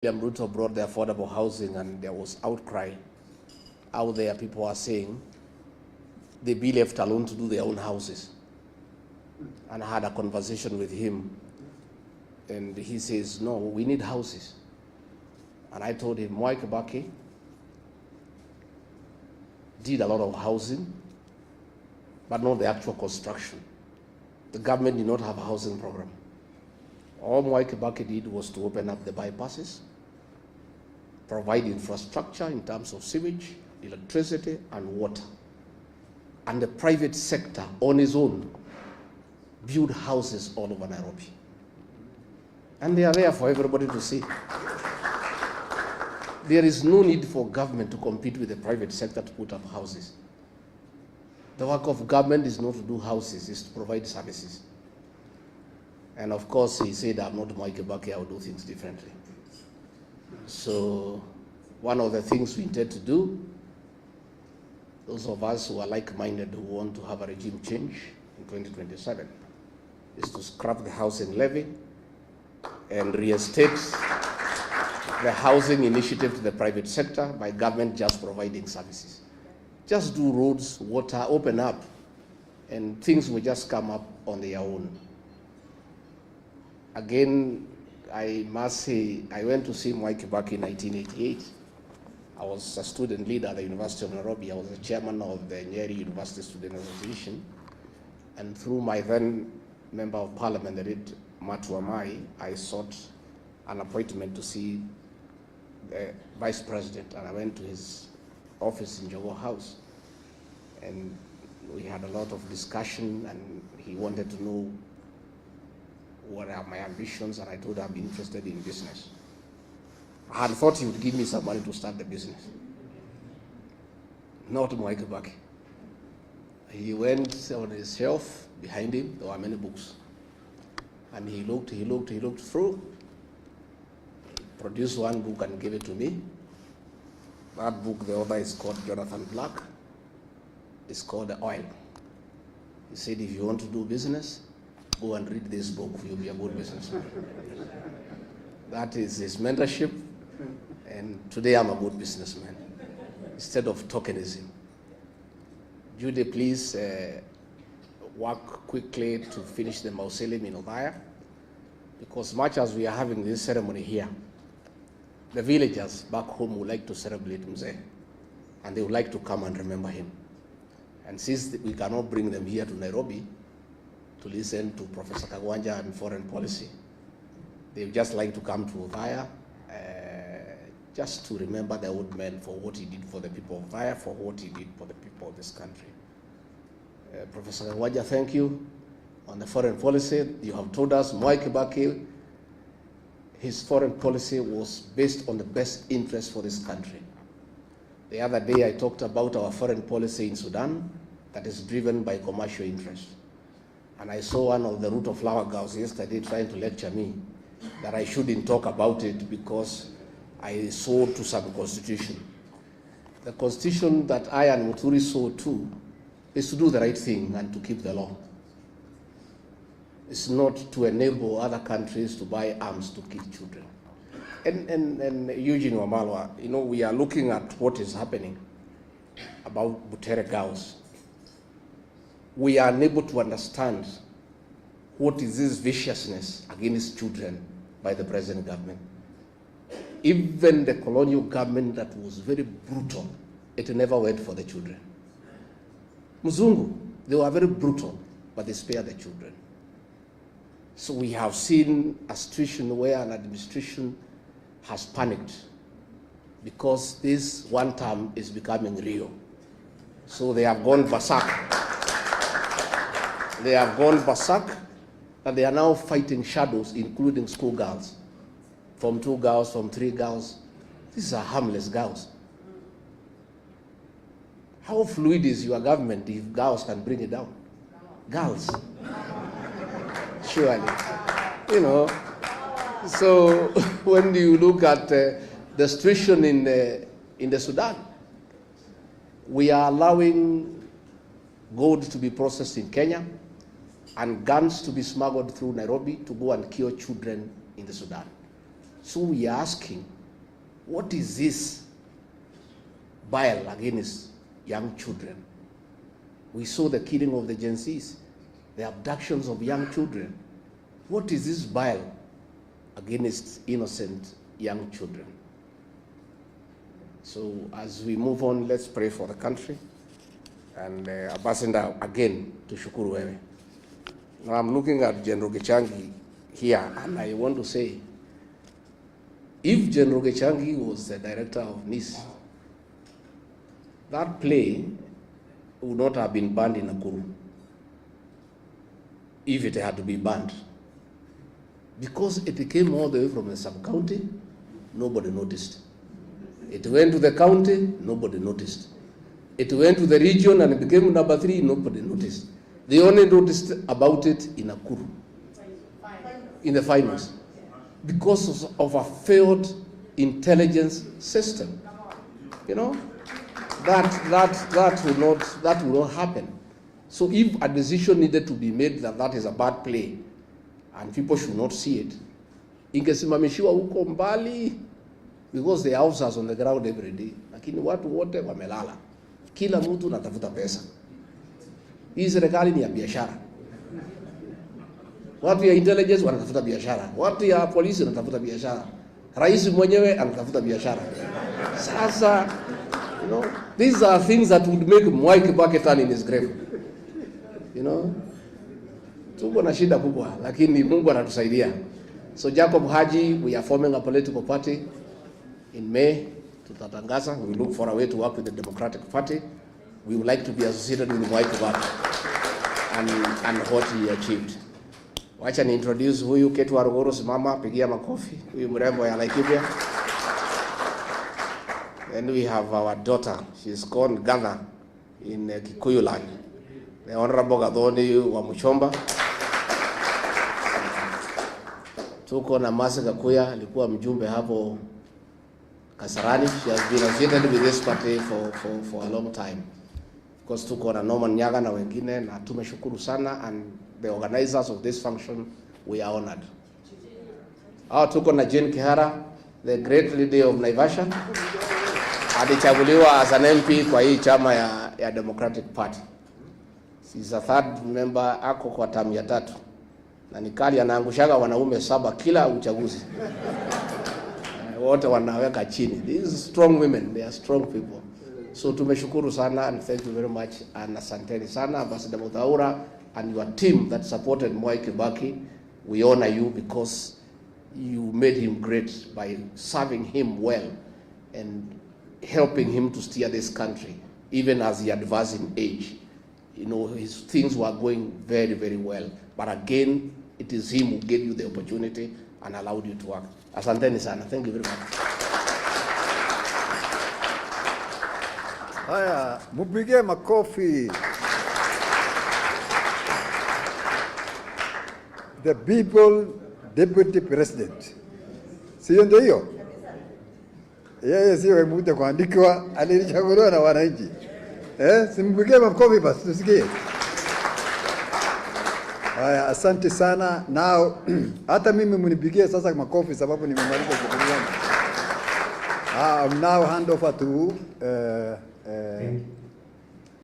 William Ruto brought the affordable housing and there was outcry out there. People are saying they be left alone to do their own houses. And I had a conversation with him and he says, no, we need houses. And I told him, Mwai Kibaki did a lot of housing, but not the actual construction. The government did not have a housing program. All Mwai Kibaki did was to open up the bypasses, provide infrastructure in terms of sewage, electricity, and water. And the private sector, on its own, build houses all over Nairobi. And they are there for everybody to see. There is no need for government to compete with the private sector to put up houses. The work of government is not to do houses, it's to provide services. And of course, he said, I'm not Mwai Kibaki, I will do things differently. So one of the things we intend to do, those of us who are like-minded who want to have a regime change in 2027, is to scrap the housing levy and reinstate the housing initiative to the private sector by government just providing services. Just do roads, water, open up, and things will just come up on their own. Again, I must say, I went to see Mwai Kibaki in 1988. I was a student leader at the University of Nairobi. I was the chairman of the Nyeri University Student Association. And through my then member of parliament, the late Matuamai, I sought an appointment to see the vice president. And I went to his office in Jogo House. And we had a lot of discussion, and he wanted to know what are my ambitions, and I told him I'm interested in business. I had thought he would give me some money to start the business. Not Mwai Kibaki. He went on his shelf, behind him, there were many books. And he looked through, produced one book and gave it to me. That book, the author is called Jonathan Black. It's called The Oil. He said, if you want to do business, go and read this book, you'll be a good businessman. That is his mentorship, and today I'm a good businessman, instead of tokenism. Judy, please work quickly to finish the mausoleum in Othaya, because much as we are having this ceremony here, the villagers back home would like to celebrate Mzee, and they would like to come and remember him. And since we cannot bring them here to Nairobi, to listen to Professor Kagwanja and foreign policy, they would just like to come to Othaya just to remember the old man for what he did for the people of Othaya, for what he did for the people of this country. Professor Kagwanja, thank you. On the foreign policy, you have told us Mwai Kibaki, his foreign policy was based on the best interest for this country. The other day I talked about our foreign policy in Sudan that is driven by commercial interest. And I saw one of the Ruto flower girls yesterday trying to lecture me that I shouldn't talk about it because I saw to some constitution. The constitution that I and Muturi saw to is to do the right thing and to keep the law. It's not to enable other countries to buy arms to kill children. And Eugene Wamalwa, you know, we are looking at what is happening about Butere girls. We are unable to understand what is this viciousness against children by the present government. Even the colonial government that was very brutal, it never went for the children. Mzungu, they were very brutal, but they spared the children. So we have seen a situation where an administration has panicked because this one term is becoming real. So they have gone berserk. They have gone berserk, and they are now fighting shadows, including schoolgirls. From 2 girls, from 3 girls. These are harmless girls. How fluid is your government if girls can bring it down? Girls. Surely. You know. So when you look at the situation in the Sudan, we are allowing gold to be processed in Kenya and guns to be smuggled through Nairobi to go and kill children in the Sudan. So we are asking, what is this bile against young children? We saw the killing of the Gen Zs, the abductions of young children. What is this bile against innocent young children? So as we move on, let's pray for the country. And Ambassador, again, to shukuru wewe. Now I'm looking at General Gachagua here, and I want to say, if General Gachagua was the director of NIS, that play would not have been banned in Nakuru if it had to be banned. Because it came all the way from the sub-county, nobody noticed. It went to the county, nobody noticed. It went to the region and it became number 3, nobody noticed. They only noticed about it in Nakuru, in the finals, because of a failed intelligence system. You know, that will not happen. So if a decision needed to be made that is a bad play and people should not see it, ingesimamishiwa huko mbali, because the officers on the ground every day, lakini watu wote wamelala, kila mtu natafuta pesa. Hii serikali ni ya biashara. Watu ya intelligence wanatafuta biashara, watu ya polisi wanatafuta biashara, rais mwenyewe anatafuta biashara. Sasa, you know, these are things that would make Mwai Kibaki turn in his grave. You know, tuko na shida kubwa, lakini Mungu anatusaidia. So Jacob Haji, we are forming a political party in May. Tutatangaza. We look for a way to work with the Democratic Party. We would like to be associated with Mwai Kibaki and what he achieved. Wacha ni introduce huyu Ketu Waruguru, simama, pigia makofi. Huyu mrembo ya Laikipia. And we have our daughter. She's called Gather in Kikuyu land. The Honorable Gathoni wa Muchomba. Tuko na Masi Gakuya, alikuwa mjumbe hapo Kasarani. She has been associated with this party for a long time. Of course, tuko na Norman Nyaga na wengine, na tumeshukuru sana, and the organizers of this function, we are honored. Tuko na Jane Kihara, the great lady of Naivasha. Alichaguliwa as an MP kwa hii chama ya Democratic Party. She's a third member, ako kwa tamu ya 3. Na nikali anaangushaga wanaume 7 kila uchaguzi. Wote wanaweka chini. These strong women, they are strong people. So tumeshukuru sana, and thank you very much, and asanteni sana Ambassador Muthaura and your team that supported Mwai Kibaki. We honor you because you made him great by serving him well and helping him to steer this country, even as he advanced in age. You know, his things were going very, very well. But again, it is him who gave you the opportunity and allowed you to work. Asanteni sana. Thank you very much. Haya, mupige makofi. The people deputy president. Sio ndio hiyo? Yeye sio mtu kuandikwa, alichaguliwa na wananchi. Simpige makofi basi tusikie. Haya, asante sana. Now hata mimi mnipigie sasa makofi sababu nimemaliza shughuli yangu. I'll now hand over to